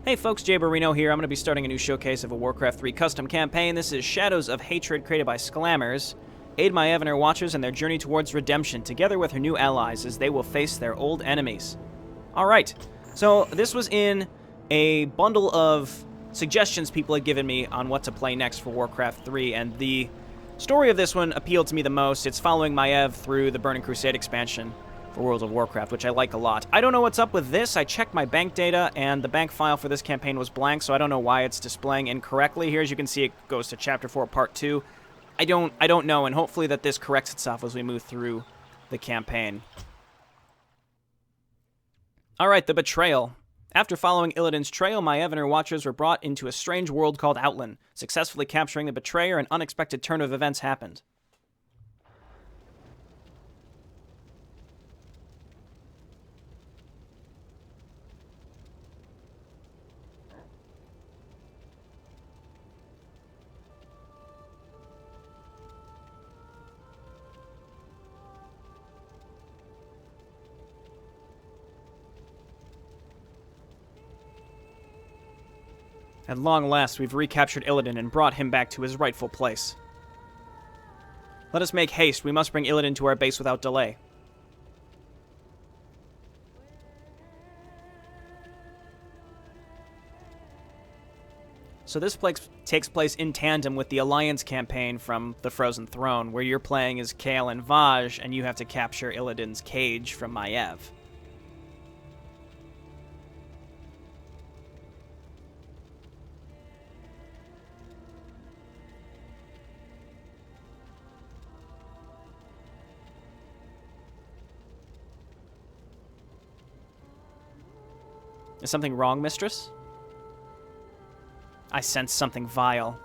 Hey folks, JayborinoPlays here. I'm going to be starting a new showcase of a Warcraft 3 custom campaign. This is Shadows of Hatred, created by Sclammerz. Aid Maiev and her Watchers in their journey towards redemption, together with her new allies, as they will face their old enemies. Alright, so this was in a bundle of suggestions people had given me on what to play next for Warcraft 3, and the story of this one appealed to me the most. It's following Maiev through the Burning Crusade expansion for World of Warcraft, which I like a lot. I don't know what's up with this. I checked my bank data, and the bank file for this campaign was blank, so I don't know why it's displaying incorrectly. Here, as you can see, it goes to Chapter 4, Part 2. I don't know, and hopefully that this corrects itself as we move through the campaign. Alright, the Betrayal. After following Illidan's trail, Maiev and her Watchers were brought into a strange world called Outland. Successfully capturing the Betrayer, an unexpected turn of events happened. At long last, we've recaptured Illidan and brought him back to his rightful place. Let us make haste. We must bring Illidan to our base without delay. So this takes place in tandem with the Alliance campaign from the Frozen Throne, where you're playing as Kael and Vaj, and you have to capture Illidan's cage from Maiev. Is something wrong, mistress? I sense something vile.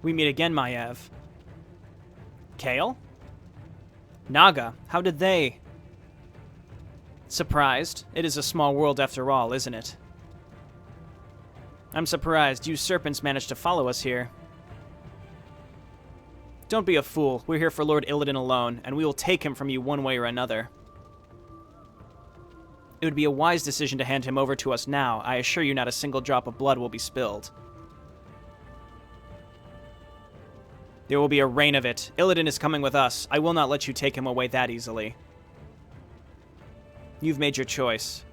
We meet again, Maiev. Kael? Naga, how did they... Surprised. It is a small world after all, isn't it? I'm surprised. You serpents managed to follow us here. Don't be a fool. We're here for Lord Illidan alone, and we will take him from you one way or another. It would be a wise decision to hand him over to us now. I assure you not a single drop of blood will be spilled. There will be a rain of it. Illidan is coming with us. I will not let you take him away that easily. You've made your choice.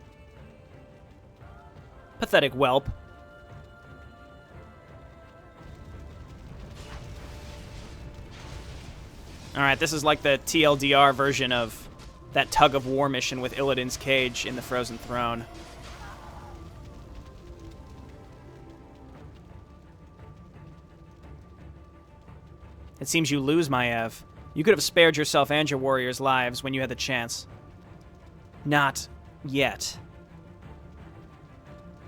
Pathetic whelp. Alright, this is like the TLDR version of that tug-of-war mission with Illidan's cage in the Frozen Throne. It seems you lose, Maiev. You could have spared yourself and your warriors' lives when you had the chance. Not yet.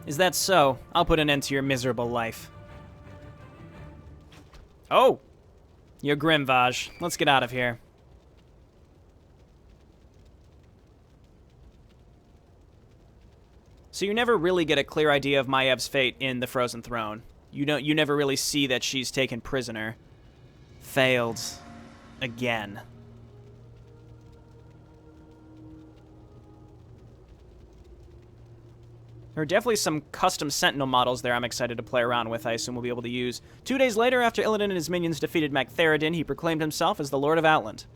Is that so? I'll put an end to your miserable life. Oh! You're grim, Vaj. Let's get out of here. So you never really get a clear idea of Maiev's fate in the Frozen Throne. You never really see that she's taken prisoner. Failed. Again. There are definitely some custom Sentinel models there I'm excited to play around with, I assume we'll be able to use. 2 days later, after Illidan and his minions defeated Magtheridin, he proclaimed himself as the Lord of Outland.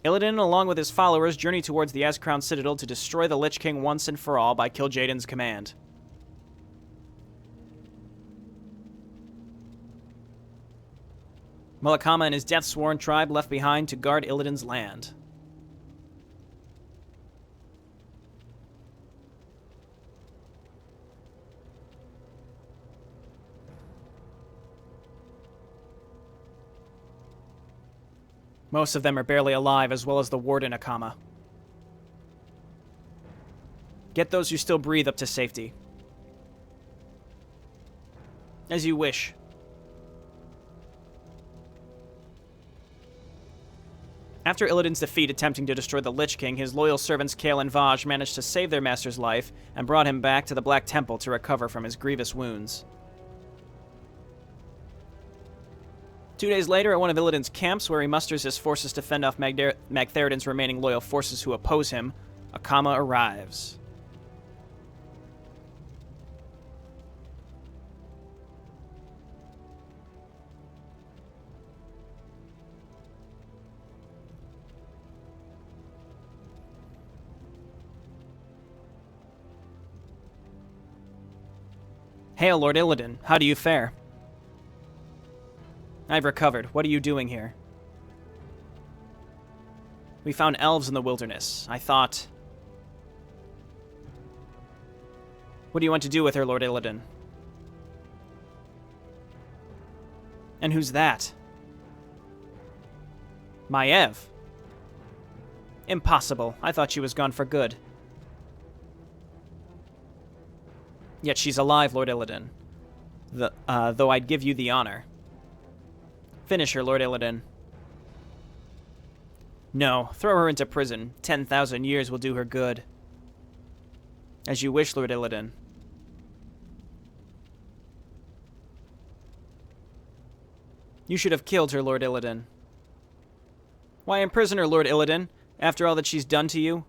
Illidan, along with his followers, journeyed towards the Azcrown Citadel to destroy the Lich King once and for all by Kil'jaeden's command. Akama and his death-sworn tribe left behind to guard Illidan's land. Most of them are barely alive, as well as the warden Akama. Get those who still breathe up to safety. As you wish. After Illidan's defeat attempting to destroy the Lich King, his loyal servants Kael and Vaj managed to save their master's life and brought him back to the Black Temple to recover from his grievous wounds. 2 days later, at one of Illidan's camps, where he musters his forces to fend off Magtheridon's remaining loyal forces who oppose him, Akama arrives. Hail, Lord Illidan. How do you fare? I've recovered. What are you doing here? We found elves in the wilderness. I thought... What do you want to do with her, Lord Illidan? And who's that? Maiev. Impossible. I thought she was gone for good. Yet she's alive, Lord Illidan. Though I'd give you the honor. Finish her, Lord Illidan. No, throw her into prison. 10,000 years will do her good. As you wish, Lord Illidan. You should have killed her, Lord Illidan. Why imprison her, Lord Illidan, after all that she's done to you?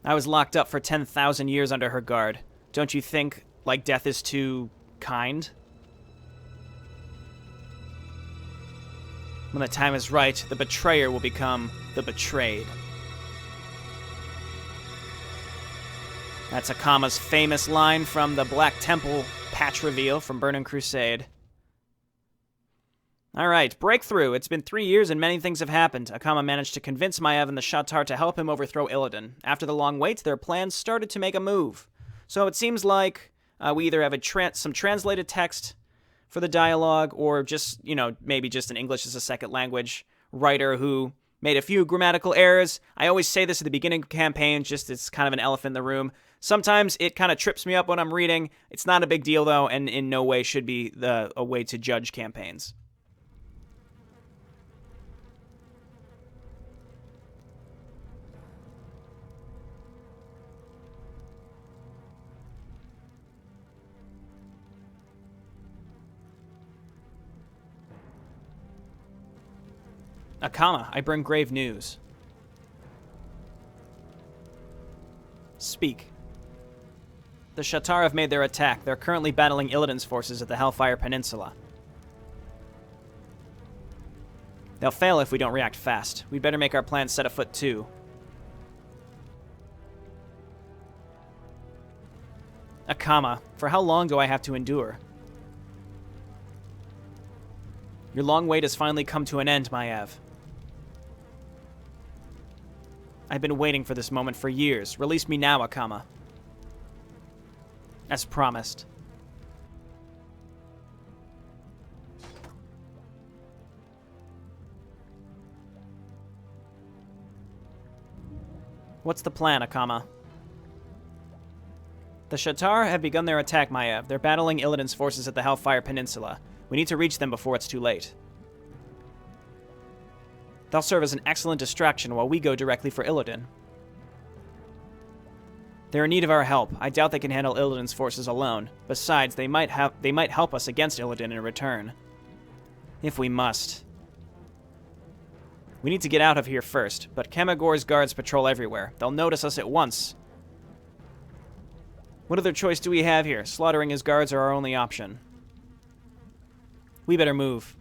I was locked up for 10,000 years under her guard. Don't you think, like, death is too kind? When the time is right, the betrayer will become the betrayed. That's Akama's famous line from the Black Temple patch reveal from Burning Crusade. Alright, breakthrough. It's been 3 years and many things have happened. Akama managed to convince Maiev and the Shatar to help him overthrow Illidan. After the long wait, their plans started to make a move. So it seems like we either have some translated text for the dialogue, or just, maybe just an English as a second language writer who made a few grammatical errors. I always say this at the beginning of campaigns, just it's kind of an elephant in the room. Sometimes it kind of trips me up when I'm reading. It's not a big deal, though, and in no way should be a way to judge campaigns. Akama, I bring grave news. Speak. The Shatar have made their attack. They're currently battling Illidan's forces at the Hellfire Peninsula. They'll fail if we don't react fast. We'd better make our plans set afoot too. Akama, for how long do I have to endure? Your long wait has finally come to an end, Maiev. I've been waiting for this moment for years. Release me now, Akama. As promised. What's the plan, Akama? The Shatar have begun their attack, Maiev. They're battling Illidan's forces at the Hellfire Peninsula. We need to reach them before it's too late. They'll serve as an excellent distraction while we go directly for Illidan. They're in need of our help. I doubt they can handle Illidan's forces alone. Besides, they might help us against Illidan in return. If we must. We need to get out of here first, but Kemagor's guards patrol everywhere. They'll notice us at once. What other choice do we have here? Slaughtering his guards are our only option. We better move.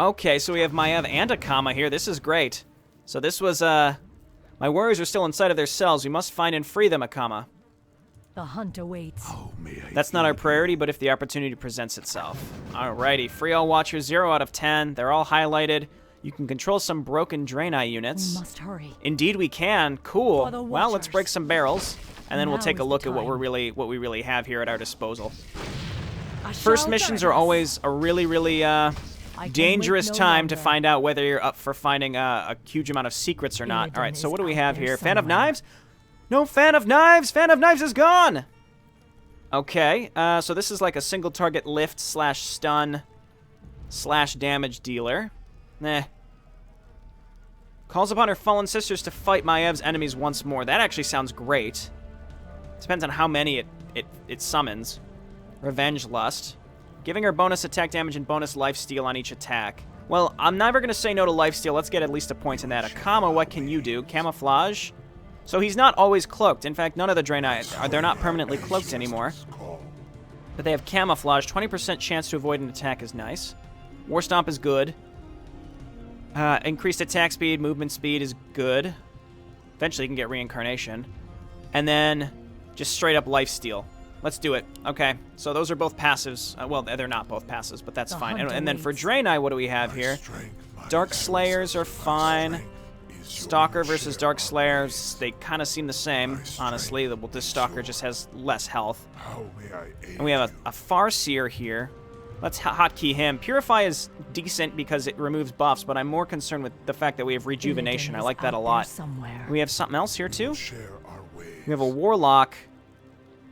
Okay, so we have Maiev and Akama here. This is great. So this was, my warriors are still inside of their cells. We must find and free them, Akama. The hunt awaits. Oh, that's not our priority, but if the opportunity presents itself. Alrighty, free all watchers, 0 out of 10. They're all highlighted. You can control some broken Draenei units. We must hurry. Indeed we can. Cool. For the Well, let's break some barrels, and then we'll Now take a is look the at what time. we really have here at our disposal. I First shall missions guard are us. always a really I can dangerous wait no time to longer. find out whether you're up for finding a huge amount of secrets or not. Illidan All right, so is what do we out have there here? Fan of somewhere. Knives? No Fan of Knives! Fan of Knives is gone! Okay, so this is like a single target lift / stun / damage dealer. Nah. Calls upon her fallen sisters to fight Maiev's enemies once more. That actually sounds great. Depends on how many it summons. Revenge Lust. Giving her bonus attack damage and bonus lifesteal on each attack. Well, I'm never going to say no to lifesteal. Let's get at least a point in that. Akama, what can you do? Camouflage. So he's not always cloaked. In fact, none of the Draenei, they're not permanently cloaked anymore. But they have camouflage. 20% chance to avoid an attack is nice. War Stomp is good. Increased attack speed, movement speed is good. Eventually you can get reincarnation. And then just straight up lifesteal. Let's do it. Okay, so those are both passives. Well, they're not both passives, but that's fine. And then for Draenei, what do we have here? Dark Slayers are fine. Stalker versus Dark Slayers, they kind of seem the same, honestly. This Stalker just has less health. And we have a Farseer here. Let's hotkey him. Purify is decent because it removes buffs, but I'm more concerned with the fact that we have Rejuvenation. I like that a lot. We have something else here, too? We have a Warlock.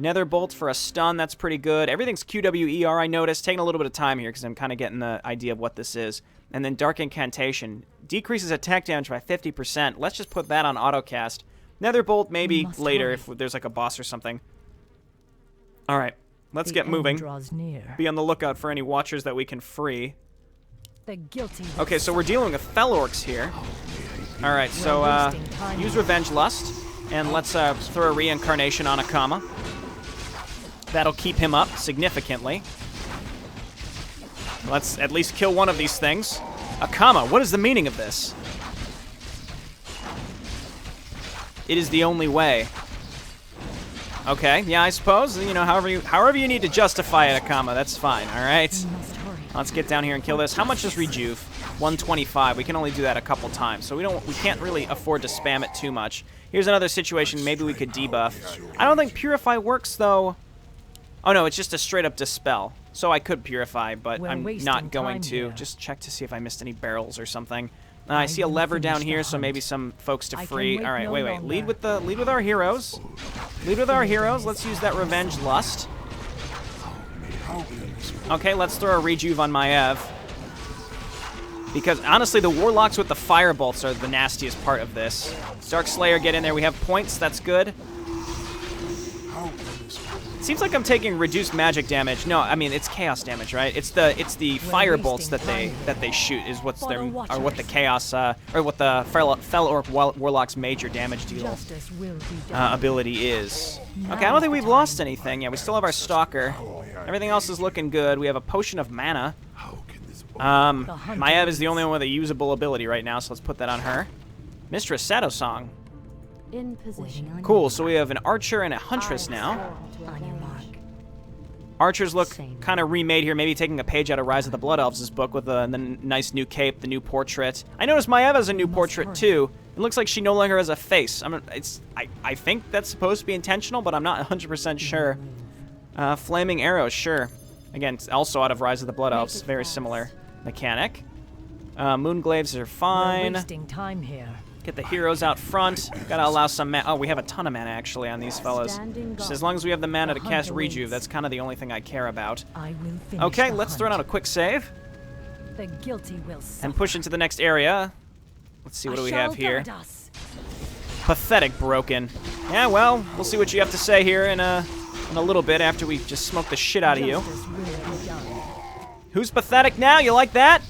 Netherbolt for a stun, that's pretty good. Everything's QWER, I noticed. Taking a little bit of time here because I'm kind of getting the idea of what this is. And then Dark Incantation. Decreases attack damage by 50%. Let's just put that on autocast. Netherbolt maybe later if there's like a boss or something. Alright, let's get moving. Be on the lookout for any watchers that we can free. Okay, so we're dealing with Fel Orcs here. Alright, so use Revenge Lust. And let's throw a reincarnation on Akama. That'll keep him up significantly. Let's at least kill one of these things. Akama, what is the meaning of this? It is the only way. Okay, yeah, I suppose, you know, however you need to justify it, Akama, that's fine, alright? Let's get down here and kill this. How much is Rejuve? 125. We can only do that a couple times, so we can't really afford to spam it too much. Here's another situation, maybe we could debuff. I don't think Purify works, though. Oh, no, it's just a straight-up Dispel. So I could Purify, but I'm not going to. Here. Just check to see if I missed any barrels or something. I see a lever down here, so maybe some folks to free. All right, wait. Lead with our heroes. Lead with our heroes. Let's use that Revenge Lust. Okay, let's throw a Rejuve on Maiev. Because, honestly, the Warlocks with the Fire Bolts are the nastiest part of this. Dark Slayer, get in there. We have points. That's good. It seems like I'm taking reduced magic damage. No, I mean, it's chaos damage, right? It's the Fire Bolts that they shoot is what the chaos, or what the Fel Orc Warlock's major damage deal ability is. Okay, I don't think we've lost anything. Yeah, we still have our Stalker. Everything else is looking good. We have a Potion of Mana. Maiev is the only one with a usable ability right now, so let's put that on her. Mistress Shadwsong. In position. Cool, so we have an Archer and a Huntress now. Archers look kind of remade here, maybe taking a page out of Rise of the Blood Elves' book with the nice new cape, the new portrait. I noticed Maiev has a new portrait too. It looks like she no longer has a face. I think that's supposed to be intentional, but I'm not 100% sure. Flaming Arrows, sure. Again, it's also out of Rise of the Blood Elves. Very similar mechanic. Moonglaves are fine. We're wasting time here. Get the heroes out front. Gotta allow some mana. Oh, we have a ton of mana, actually, on these fellas. Just as long as we have the mana to cast Rejuve, that's kind of the only thing I care about. Okay, let's throw down a quick save. The guilty will suffer. And push into the next area. Let's see, what do we have here? Pathetic broken. Yeah, well, we'll see what you have to say here in a little bit after we just smoke the shit out of you. Who's pathetic now? You like that?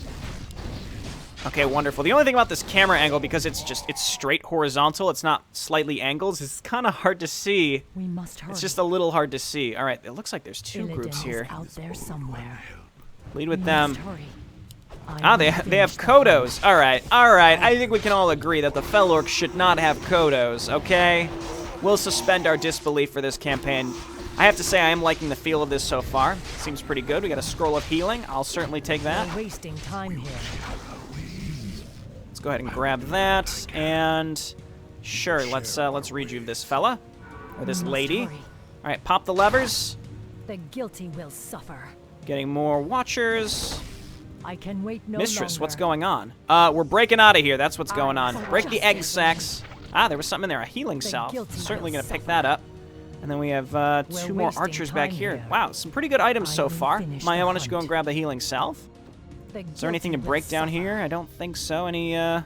Okay, wonderful. The only thing about this camera angle, because it's straight horizontal, it's not slightly angled, it's kind of hard to see. We must hurry. It's just a little hard to see. All right, it looks like there's two Illidan groups here. Out there somewhere. Lead with them. Ah, they have Kodos. All right. I think we can all agree that the Fel Orcs should not have Kodos, okay? We'll suspend our disbelief for this campaign. I have to say I am liking the feel of this so far. Seems pretty good. We got a Scroll of Healing. I'll certainly take that. We're wasting time here. Go ahead and grab that, and sure, let's rejuve this fella, or this lady. All right, pop the levers. The guilty will suffer. Getting more watchers. I can wait no Mistress, longer. what's going on? We're breaking out of here. That's what's going on. Break the egg sacks. Ah, there was something in there, a healing salve. Certainly gonna pick that up. And then we have two more wasting archers back time here. here. Wow, some pretty good items so will far. finish Maya, the why don't you go and hunt. grab the healing salve? The Is there anything to guilty break will down suffer. here? I don't think so. Any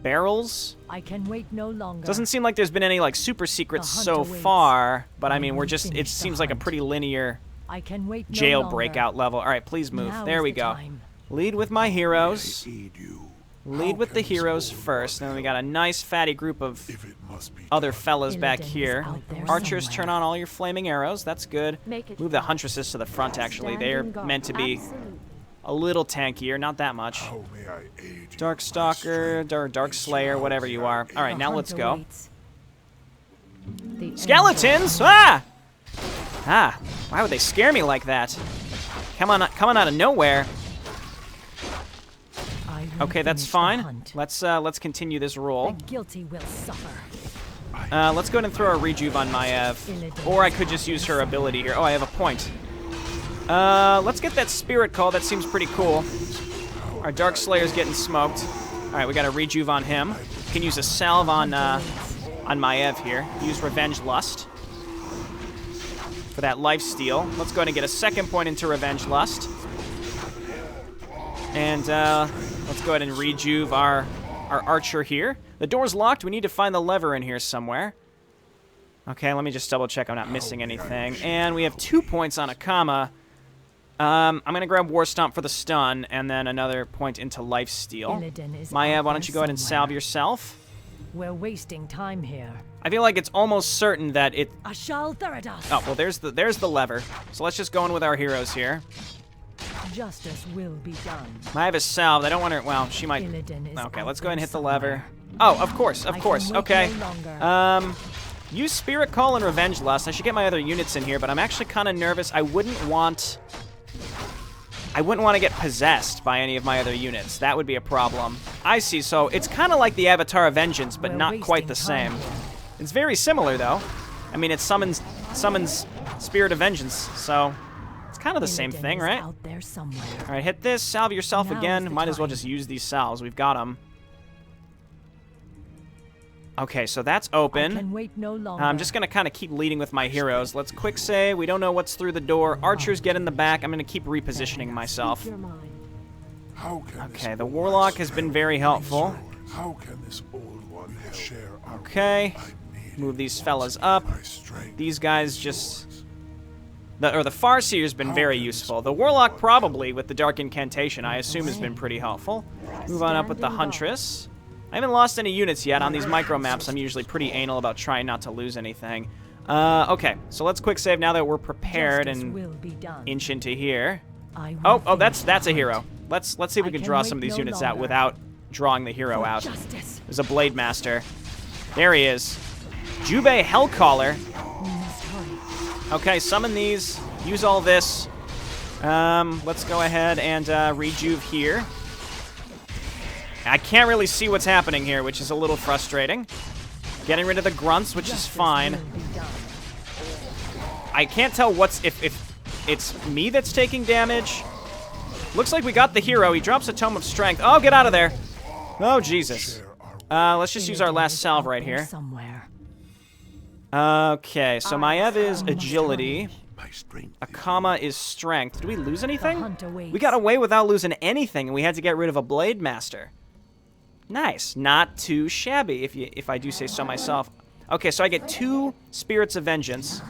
barrels? I can wait no longer. Doesn't seem like there's been any like super secrets hunt so awaits. far, but I I mean, will it finish the seems like a hunt. pretty linear I can wait no jailbreak longer. out level. All right, please move. Now There is we the go. time. Lead with my heroes. Aid you. Lead How with the can this heroes old first. one Then we got a nice fatty group of if it must be other done? fellas back Illidan is here. out there Archers, somewhere. turn on all your flaming arrows. That's good. Make it Move the fast. huntresses to the front, actually. They're Standing guard. meant to be Absolutely. a little tankier, not that much. How may I aid you? Dark My Stalker, strength Dark is Slayer, whatever you are. yours. All right, The now hunt let's go. awaits. The Skeletons! Ah! Ah, why would they scare me like that? Coming out of nowhere. I will Okay, that's finish the fine. hunt. Let's continue this roll. The guilty will suffer. Let's go ahead and throw a rejuve on Maiev. Or I could just use her ability here. Oh, I have a point. Let's get that spirit call. That seems pretty cool. Our Dark Slayer's getting smoked. All right, we got a rejuve on him. We can use a salve on Maiev here. Use Revenge Lust for that life steal. Let's go ahead and get a second point into Revenge Lust. And let's go ahead and rejuve our archer here. The door's locked. We need to find the lever in here somewhere. Okay, let me just double check I'm not missing anything. And we have 2 points on Akama. I'm going to grab War Stomp for the stun, and then another point into Lifesteal. Illidan is Maiev, out why there don't you go ahead and somewhere. salve yourself? We're wasting time here. I feel like it's almost certain that it... Ashal Theridas. Oh, well, there's the lever. So let's just go in with our heroes here. Justice will be done. Maiev is salved. I don't want her... Well, she might... Illidan is Okay, out let's go ahead and there hit the lever. somewhere. Oh, of course, I of can course. wait Okay. no longer. Use Spirit Call and Revenge Lust. I should get my other units in here, but I'm actually kind of nervous. I wouldn't want to get possessed by any of my other units. That would be a problem. I see. So it's kind of like the Avatar of Vengeance, but We're not quite the wasting time same. here. It's very similar, though. I mean, it summons Spirit of Vengeance, so it's kind of the same Illidan thing, is right? Out there somewhere. All right, hit this. Salve yourself Now is again. the Might as well time. just use these salves. We've got them. Okay, so that's open. I can wait no longer. I'm just going to kind of keep leading with my heroes. Let's quick save. We don't know what's through the door. Archers get in the back. I'm going to keep repositioning myself. Your mind. How can this Okay, the old Warlock one has been stand very against helpful. yours? How can this old one share our Okay. I need Move it these once fellas in up. my strength. These guys just... The Farseer's been very useful. The Warlock probably, with the Dark Incantation, I assume has been pretty helpful. Move on up with the Standing guard. Huntress. I haven't lost any units yet. On these micro maps, I'm usually pretty anal about trying not to lose anything. Okay, so let's quick save now that we're prepared Justice and will be done. inch into here. I will Oh, finish that's the a hunt. hero. Let's see if we I can can draw wait some of these no units out longer. without drawing the hero For out. Justice. There's a Blade Master. There he is. Jubei Hellcaller. We must hurry. Okay, summon these. Use all this. Let's go ahead and rejuve here. I can't really see what's happening here, which is a little frustrating. Getting rid of the grunts, which is Justice fine. will be done. I can't tell what's if it's me that's taking damage. Looks like we got the hero. He drops a Tome of Strength. Oh, get out of there. Oh, Jesus. Let's just use our Illidan last is salve out right there here. Somewhere. Okay, so Maiev is must agility. My strength. Akama is strength. Did we lose anything? hunt awaits. We got away without losing anything, and we had to get rid of a Blade Master. Nice. Not too shabby, if I do say so myself. Okay, so I get 2 Spirits of Vengeance.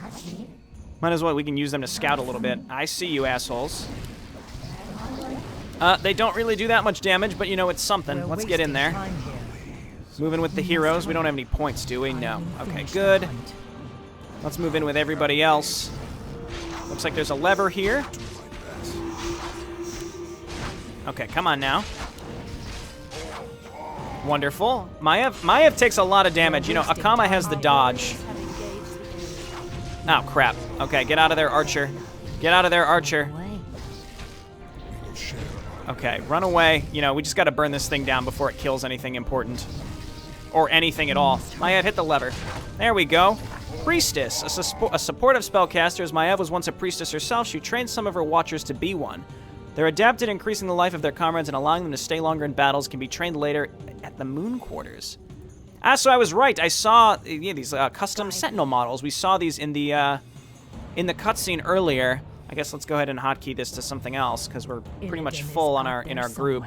Might as well, we can use them to scout a little bit. I see you, assholes. They don't really do that much damage, but you know, it's something. We're Let's get in wasting there. time here. Moving with the heroes. We don't have any points, do we? I No. will Okay, finish the good. hunt. Let's move in with everybody else. Looks like there's a lever here. Okay, come on now. Wonderful. Maiev takes a lot of damage. You know, Akama has the dodge. Have engaged the enemy. Oh, crap. Okay, get out of there, Archer. Get out of there, Archer. Away. We will share our Okay, run away. You know, we just got to burn this thing down before it kills anything important. Or anything at all. Maiev, hit the lever. There we go. Priestess. A supportive spellcaster, as Maiev was once a priestess herself, she trained some of her watchers to be one. They're adept at increasing the life of their comrades and allowing them to stay longer in battles, can be trained later at the Moon Quarters. So I was right. I saw these custom Sentinel models. We saw these in the cutscene earlier. I guess let's go ahead and hotkey this to something else because we're pretty much full on in our group.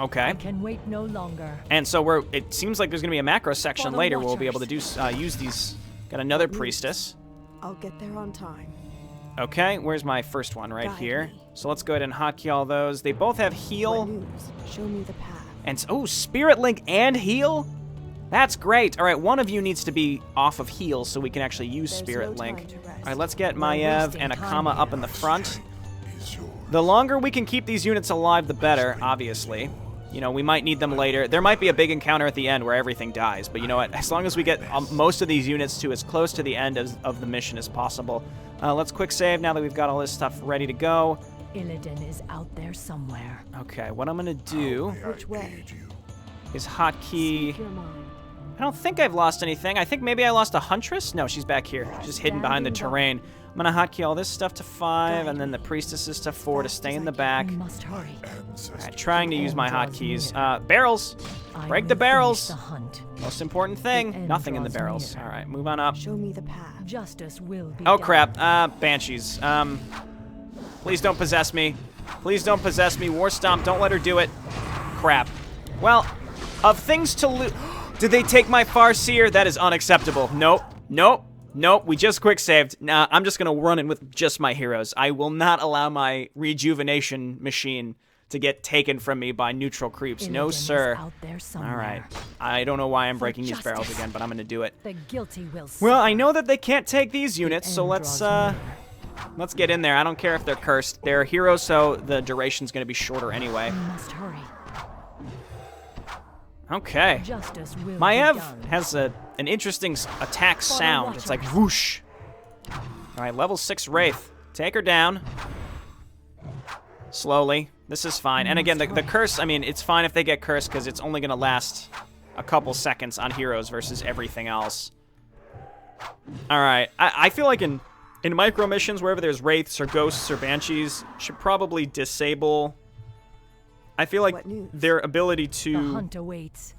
Okay. I can wait no longer. And so it seems like there's going to be a macro section later where we'll be able to use these. Got another priestess. I'll get there on time. Okay, where's my first one? Right Guide here. me. So let's go ahead and hotkey all those. They both have What heal. news? Show me the path. And oh, Spirit Link and heal? That's great. All right, one of you needs to be off of heal so we can actually use There's Spirit no Link. time to rest. All right, let's get We're Maiev wasting and time Akama up here. in the front. Is yours. The longer we can keep these units alive, the better, obviously. You know, we might need them later. There might be a big encounter at the end where everything dies, but you know what? As long as we get most of these units to as close to the end of the mission as possible. Let's quick save now that we've got all this stuff ready to go. Illidan is out there somewhere. Okay, what I'm going to do May I Which way? aid you? is hotkey... Speak your mind. I don't think I've lost anything. I think maybe I lost a Huntress? No, she's back here. She's hidden behind the terrain. I'm going to hotkey all this stuff to 5, and then the priestesses to 4 to stay in the back. We must hurry. Alright, trying to use my hotkeys. Barrels! I Break will the barrels! finish the hunt. Most important The thing, end nothing in the draws barrels. near. Alright, move on up. Show me the path. Justice will be Oh done. crap, Banshees. Please don't possess me. Please don't possess me. War Stomp, don't let her do it. Crap. Well, of things to loot... Did they take my Farseer? That is unacceptable. Nope. Nope. Nope. We just quick saved. Nah, I'm just gonna run in with just my heroes. I will not allow my rejuvenation machine to get taken from me by neutral creeps. No, Illidan is sir. out there somewhere. All right. I don't know why I'm For breaking these barrels justice. again, but I'm gonna do it. The guilty will Well, suffer. I know that they can't take these units, so end let's draws let's get in there. I don't care if they're cursed. They're heroes, so the duration's gonna be shorter anyway. We must hurry. Okay. Justice will Maiev be done. has an interesting attack sound. It's like Watchers. whoosh. All right, level 6 Wraith. Take her down. Slowly. This is fine. And again, the curse, I mean, it's fine if they get cursed because it's only going to last a couple seconds on heroes versus everything else. All right. I feel like in micro missions, wherever there's Wraiths or Ghosts or Banshees, should probably disable... I feel like What news? their ability The to... hunt awaits.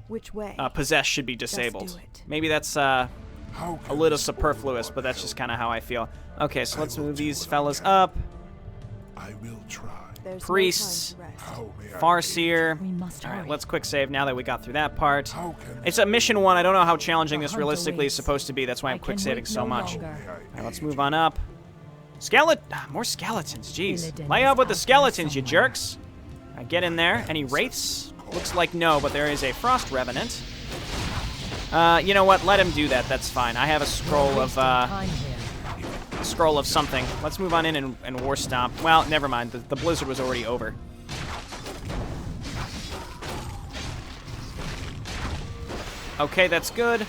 Which way? possess should be Just disabled. do it. Maybe that's How a can little this superfluous, old but one that's just help kind of how I feel. Okay, so I let's will move do these what I fellas can. up. I will try. There's Priests. No time to rest. How may I Farseer. We must All hurry. right, let's quick save now that we got through that part. How can It's a mission 1. I don't know how challenging The this hunt realistically is awaits. supposed to be. That's why I'm I quick can saving wait so no much. longer. may I All right, let's aid move you? on up. More skeletons. Jeez. Illidan Lay is up with the out there skeletons, you somewhere. jerks. All right, get in there. Any wraiths? Looks like no, but there is a Frost Revenant. You know what? Let him do that. That's fine. I have a scroll We're of wasting time here. scroll of something. Let's move on in and War Stomp. Well, never mind. The blizzard was already over. Okay, that's good.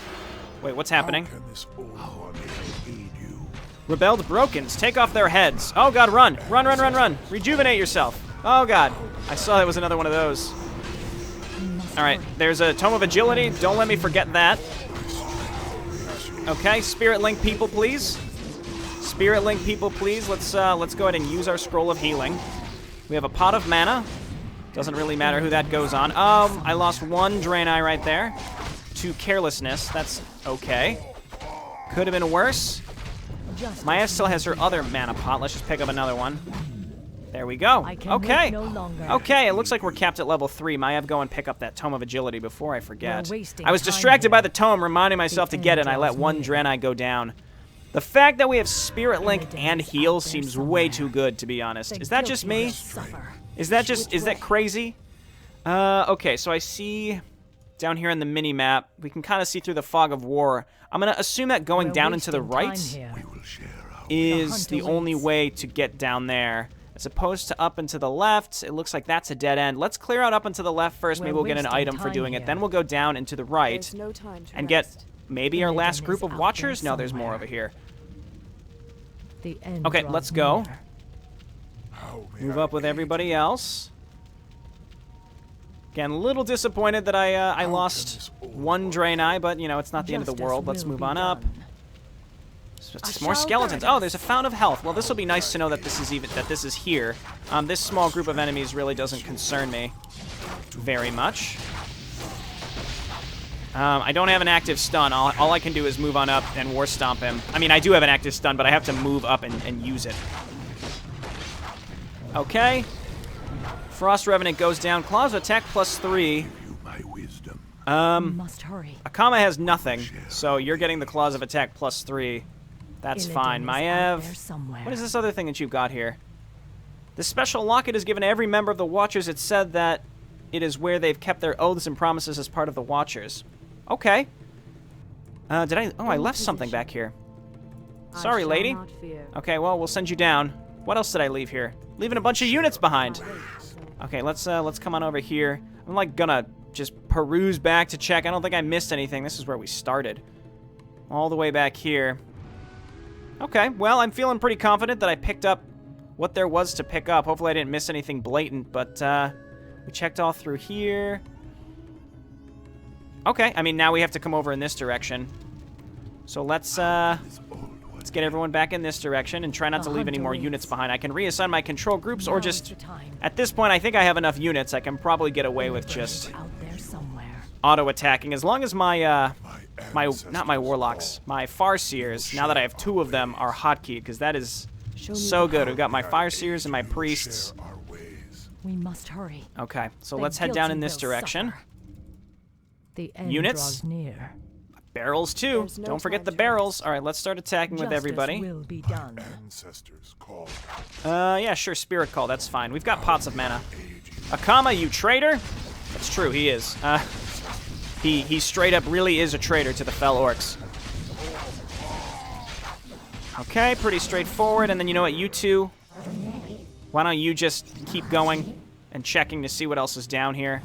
Wait, what's happening? How can this old one aid you? Rebelled Brokens, take off their heads. Oh god, run. Run, run, run, run. Rejuvenate yourself. Oh god. I saw that was another one of those. We must Alright, hurry. there's a Tome of Agility. Don't let me forget that. Okay, Spirit Link people, please. Spirit Link people, please. Let's go ahead and use our Scroll of Healing. We have a Pot of Mana. Doesn't really matter who that goes on. I lost 1 Draenei right there. 2 Carelessness. That's okay. Could have been worse. Justice Maiev still will has her be other done. mana pot. Let's just pick up another one. There we go. I can Okay. wait no longer. Okay, it looks like we're capped at level 3. Maiev, go and pick up that Tome of Agility before I forget. We're wasting I was time distracted by here. the tome, reminding myself to get it, and I let draws 1 near. Draenei go down. The fact that we have Spirit Link Illidan and is heal out there seems way somewhere. too good, to be honest. The Is that just guilty me? will suffer. Is that crazy? Okay, so I see down here in the mini-map, we can kind of see through the fog of war. I'm going to assume that going We're down and to the wasting time right here. We will share our is hunt the only awaits. way to get down there. As opposed to up and to the left, it looks like that's a dead end. Let's clear out up and to the left first. Maybe We're we'll get an wasting item for time doing it. here. Then we'll go down and to the right There's no time to and get rest. maybe our Illidan last group is of out watchers. there No, there's more somewhere. over here. The end Okay, draws let's go. near. How may Move I up with aid everybody else. Again, a little disappointed that I How lost can this old 1 one Draenei, but you know, it's not the end of the Justice world. Let's will move be on up. done. Some more skeletons. Oh, there's a fountain of health. Well, this will be nice to know that this is here. This small group of enemies really doesn't concern me very much. I don't have an active stun. All I can do is move on up and war stomp him. I mean, I do have an active stun, but I have to move up and use it. Okay. Frost Revenant goes down. Claws of attack +3. You my wisdom. Must hurry. Akama has nothing, so you're getting the claws of attack +3. That's Illidan fine. is out Maiev, there somewhere. what is this other thing that you've got here? This special locket is given to every member of the Watchers. It's said that it is where they've kept their oaths and promises as part of the Watchers. Okay. Did I... Oh, I left something back here. Sorry, lady. Okay, well, we'll send you down. What else did I leave here? Leaving a bunch of units behind. Okay, let's come on over here. I'm, like, gonna just peruse back to check. I don't think I missed anything. This is where we started. All the way back here. Okay, well, I'm feeling pretty confident that I picked up what there was to pick up. Hopefully I didn't miss anything blatant, but we checked all through here. Okay, I mean, now we have to come over in this direction. So let's get everyone back in this direction and try not to leave any more units behind. I can reassign my control groups or just... At this point, I think I have enough units. I can probably get away with just Out there somewhere. auto-attacking. As long as my, not my warlocks, my Farseers, now that I have 2 of them, are hotkeyed, because that is so good. We've got my Farseers and my priests. Share our ways. We must hurry. Okay, so The let's head down in guilty this will direction. suffer. The end Units? draws near. Barrels, too. There's no Don't forget time the to barrels. All right, let's start attacking with Justice everybody. will be done. Ancestors call. Yeah, sure, Spirit Call, that's fine. We've got pots of mana. Akama, you traitor? That's true, he is. He straight up really is a traitor to the Fel Orcs. Okay, pretty straightforward. And then you know what, you two? Why don't you just keep going and checking to see what else is down here?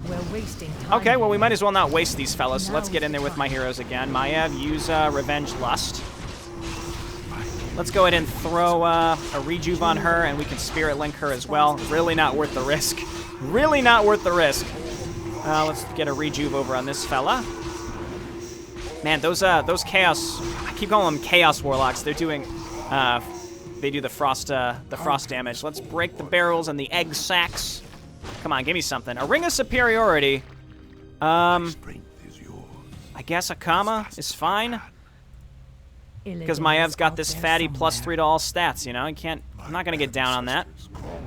We're wasting time. Okay, well, we might as well not waste these fellas, so let's get in there with my heroes again. Maiev, use Revenge Lust. Let's go ahead and throw a rejuve on her, and we can Spirit Link her as well. Really not worth the risk. Really not worth the risk. Let's get a rejuve over on this fella. Man, those Chaos... I keep calling them Chaos Warlocks. They're doing... they do the frost damage. Let's break the barrels and the egg sacs. Come on, give me something. A Ring of Superiority. Strength is yours. I guess Akama is fine. Because Illidan Maiev's is got out this there fatty somewhere. +3 to all stats, you know? I'm not going to get down on that. Ancestors call.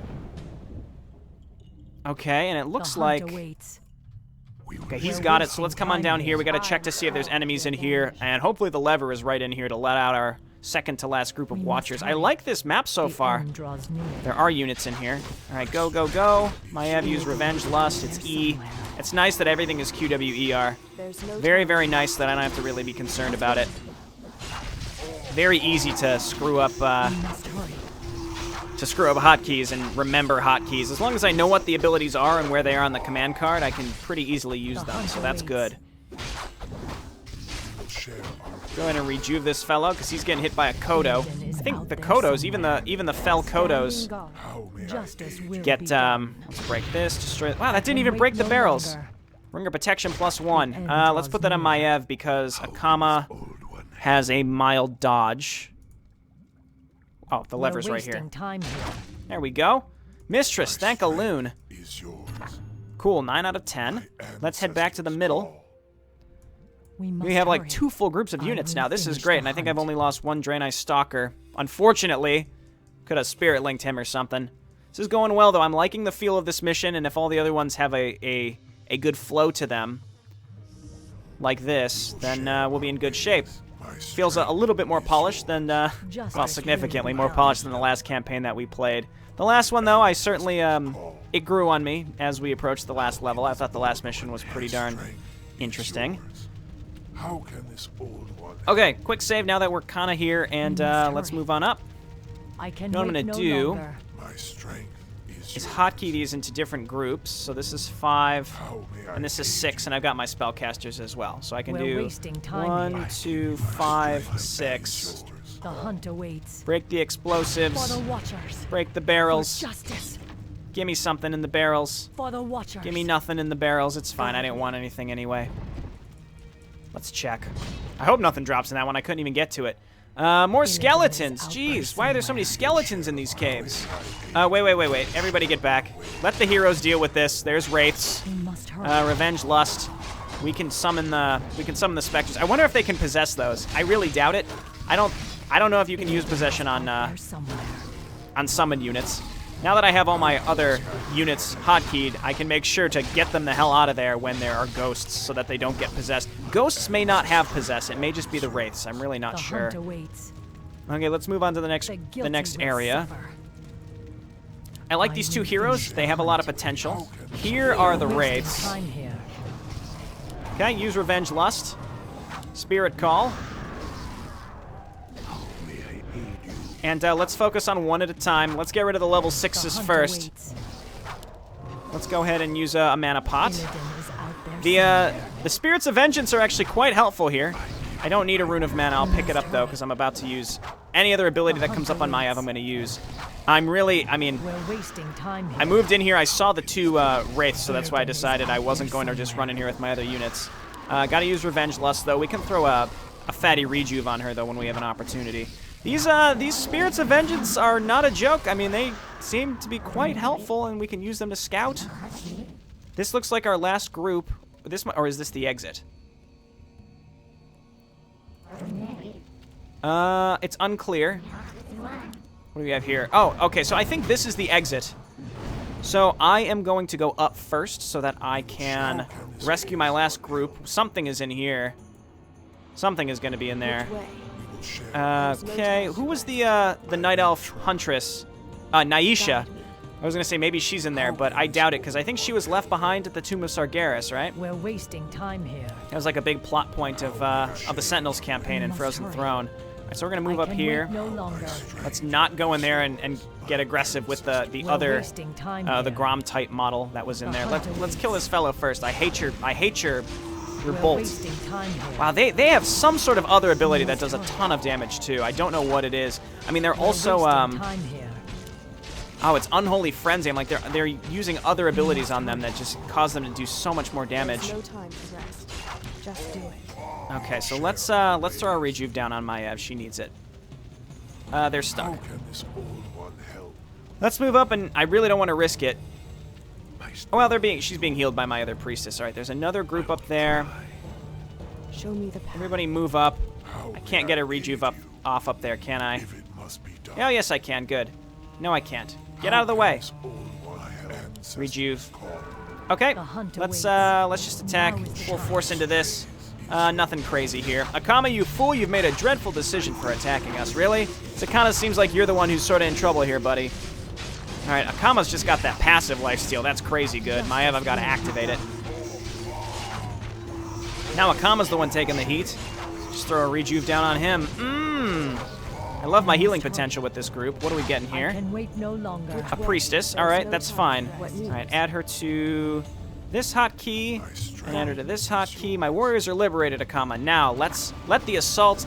Okay, and it The looks hunt like... awaits. Okay, he's got it, so let's come on down here. We got to check to see if there's enemies in here, and hopefully the lever is right in here to let out our second-to-last group of We must Watchers. I hurry. like this map so The far. end draws near. There are units in here. All right, go, go, go. Maiev, use Revenge Lust. It's E. It's nice that everything is QWER. There's no Very, time. very nice that I don't have to really be concerned about it. Very easy to screw up We must hurry. hotkeys and remember hotkeys. As long as I know what the abilities are and where they are on the command card, I can pretty easily use them, so that's good. Share our Go ahead and rejuve this fellow, because he's getting hit by a Kodo. Illidan is I think out the there Kodos, somewhere. even the Fel Kodos, God. How may Justice will get, be done. let's break this, destroy... Wow, that didn't Can even wait break the no barrels. longer. Ringer Protection +1. end Let's draws put that on near. Maiev, because Akama old one has a mild dodge. Oh, the We're lever's right here. wasting time here. There we go. Mistress, thank a loon. is yours. Cool, 9 out of 10. Let's head back to the Ancestors middle. call. We We have like hurry. 2 full groups of I units will now. This is finish great, the and I think I've hunt. only lost 1 Draenei Stalker. Unfortunately, could have Spirit Linked him or something. This is going well, though. I'm liking the feel of this mission, and if all the other ones have a good flow to them, like this, then we'll be in good shape. My Feels a little bit more polished than, well, Justice significantly will be more done. polished than the last campaign that we played. The last one, though, I certainly, it grew on me as we approached the last level. I thought the last mission was pretty darn strength is interesting. yours. How can this old one Okay, quick save now that we're kind of here, and We must let's hurry. move on up. I can What I'm wait gonna no do- longer. my strength is Is yours. hotkey these into different groups. So this is 5, How may I and this is aid 6, and I've got my spellcasters as well. So I can We're do wasting time 1, here. 2, 5, 6. yours? The hunt awaits. Break the For explosives. the Watchers. Break the For barrels. justice. Give me something in the barrels. For the Watchers. Give me nothing in the barrels. It's fine. I didn't want anything anyway. Let's check. I hope nothing drops in that one. I couldn't even get to it. More skeletons. Jeez, why are there so many skeletons in these caves? Wait. Everybody get back. Let the heroes deal with this. There's wraiths. We must hurry. Revenge lust. We can summon the specters. I wonder if they can possess those. I really doubt it. I don't know if you can use possession There somewhere. on summoned units. Now that I have all my other units hotkeyed, I can make sure to get them the hell out of there when there are ghosts so that they don't get possessed. Ghosts may not have possess. It may just be the wraiths. I'm really not The sure. hunt awaits. Okay, let's move on to the next guilty will area. suffer. I like these two heroes. They have a lot of potential. Here are the Wasting wraiths. time here. Okay, use Revenge Lust. Spirit Call. And let's focus on one at a time. Let's get rid of the level 6s The hunt first. awaits. Let's go ahead and use a mana pot. Illidan is out there The Spirits of Vengeance are actually quite helpful here. I don't need a Rune of Mana. I'll pick it up, though, because I'm about to use any other ability that comes up on Maiev I'm going to use. I mean, We're wasting time here. I moved in here. I saw the two wraiths, so that's why I decided I wasn't going to just run in here with my other units. Gotta use Revenge Lust, though. We can throw a fatty rejuve on her, though, when we have an opportunity. These Spirits of Vengeance are not a joke. I mean, they seem to be quite helpful, and we can use them to scout. This looks like our last group. Or is this the exit? It's unclear. What do we have here? Oh, okay, so I think this is the exit. So I am going to go up first so that I can rescue my last group. Something is in here. Something is going to be in there. Which way? Okay, who was the Night Elf Huntress? Naisha. I was going to say maybe she's in there, but I doubt it because I think she was left behind at the Tomb of Sargeras, right? We're wasting time here. That was like a big plot point of the Sentinels campaign in Frozen Throne. All right, so we're going to move I up can here. wait no longer. Let's not go in there and get aggressive with the We're other wasting time the here. Grom type model that was in The there. hunter Let's kill this fellow first. I hate your We're bolt. wasting time here. Wow, they have some sort of other ability that does a ton of damage too. I don't know what it is. I mean, they're We're also wasting time here. oh, it's Unholy Frenzy. I'm like they're using other abilities on them that just cause them to do so much more damage. There's no time to rest. Just do it. Okay, so let's throw our rejuve down on Maiev. She needs it. They're stuck. How can this old one help? Let's move up, and I really don't want to risk it. My strength Oh, well, she's being healed by my other priestess. All right, there's another group up there. Show me the path. Everybody move up. How I can't may get a I aid rejuve you off up there, can I? If it must be done. Oh, yes, I can. Good. No, I can't. Get out of the How way. can this old one ancestors Rejuve. call? Okay, The hunt let's awaits. just attack Now is the full time. force into this. Nothing crazy here. Akama, you fool, you've made a dreadful decision for attacking us. Really? So it kind of seems like you're the one who's sort of in trouble here, buddy. All right, Akama's just got that passive lifesteal. That's crazy good. Maiev, I've got to activate it. Now Akama's the one taking the heat. Just throw a rejuve down on him. I love my healing potential with this group. What are we getting I here? can wait no longer. A priestess. All right, that's fine. All right, add her to this hotkey and add her to this hotkey. My warriors are liberated, Akama. Now let's assault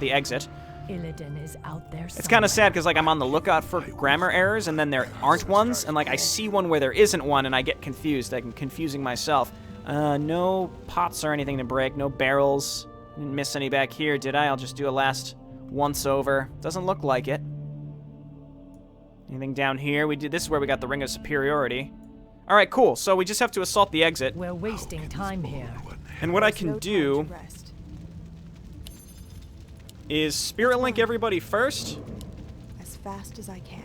the exit. Illidan is out there. It's kind of sad because like I'm on the lookout for grammar errors and then there aren't ones, and like I see one where there isn't one and I get confused. I'm confusing myself. No pots or anything to break. No barrels. Didn't miss any back here, did I? I'll just do a last once over. Doesn't look like it. Anything down here? This is where we got the Ring of Superiority. All right, cool. So we just have to assault the exit. We're wasting time here. And what I There's can no do time to rest. is Spirit Link everybody first. As fast as I can.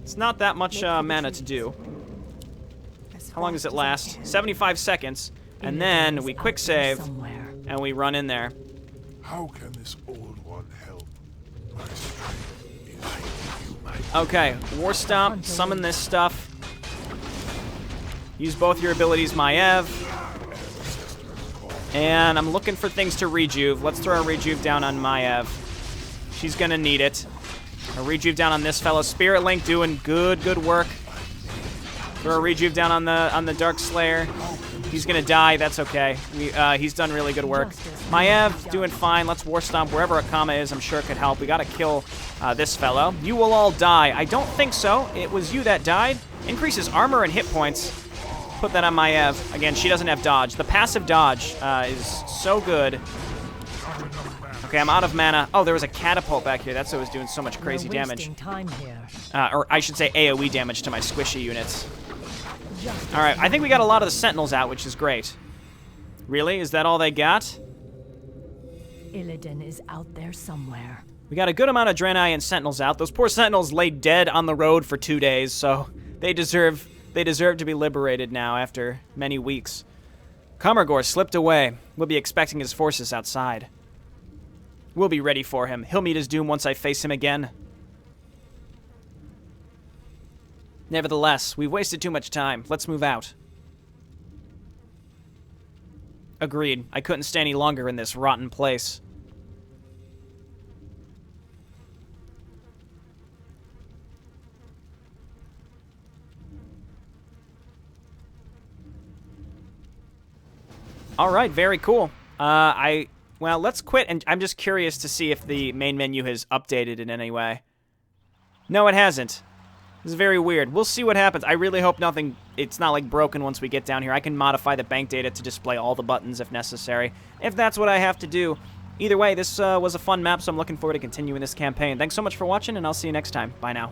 It's not that much Make for the mana to trees. do. As How long does fast it as I last? can. 75 seconds. And Illidan then is we out quick there save somewhere. and we run in there. How can this old one help? My strength is you, my Okay, War Stomp, summon this stuff. Use both your abilities, Maiev. And I'm looking for things to rejuve. Let's throw a rejuve down on Maiev. She's gonna need it. A rejuve down on this fellow. Spirit Link doing good work. Throw a rejuve down on the Dark Slayer. He's gonna die. That's okay. He's done really good work. Maiev doing fine. Let's War Stomp wherever Akama is. I'm sure it could help. We gotta kill this fellow. You will all die. I don't think so. It was you that died. Increases armor and hit points. Put that on Maiev. Again, she doesn't have dodge. The passive dodge is so good. Okay, I'm out of mana. Oh, there was a catapult back here. That's what was doing so much crazy We're damage. wasting time here. Or I should say AoE damage to my squishy units. Just Alright, I think we got a lot of the sentinels out, which is great. Really? Is that all they got? Illidan is out there somewhere. We got a good amount of Draenei and sentinels out. Those poor sentinels lay dead on the road for 2 days, so they deserve to be liberated now after many weeks. Kamergor slipped away. We'll be expecting his forces outside. We'll be ready for him. He'll meet his doom once I face him again. Nevertheless, we've wasted too much time. Let's move out. Agreed. I couldn't stay any longer in this rotten place. Alright, very cool. Well, let's quit, and I'm just curious to see if the main menu has updated in any way. No, it hasn't. This is very weird. We'll see what happens. I really hope it's not like broken once we get down here. I can modify the bank data to display all the buttons if necessary, if that's what I have to do. Either way, this was a fun map, so I'm looking forward to continuing this campaign. Thanks so much for watching, and I'll see you next time. Bye now.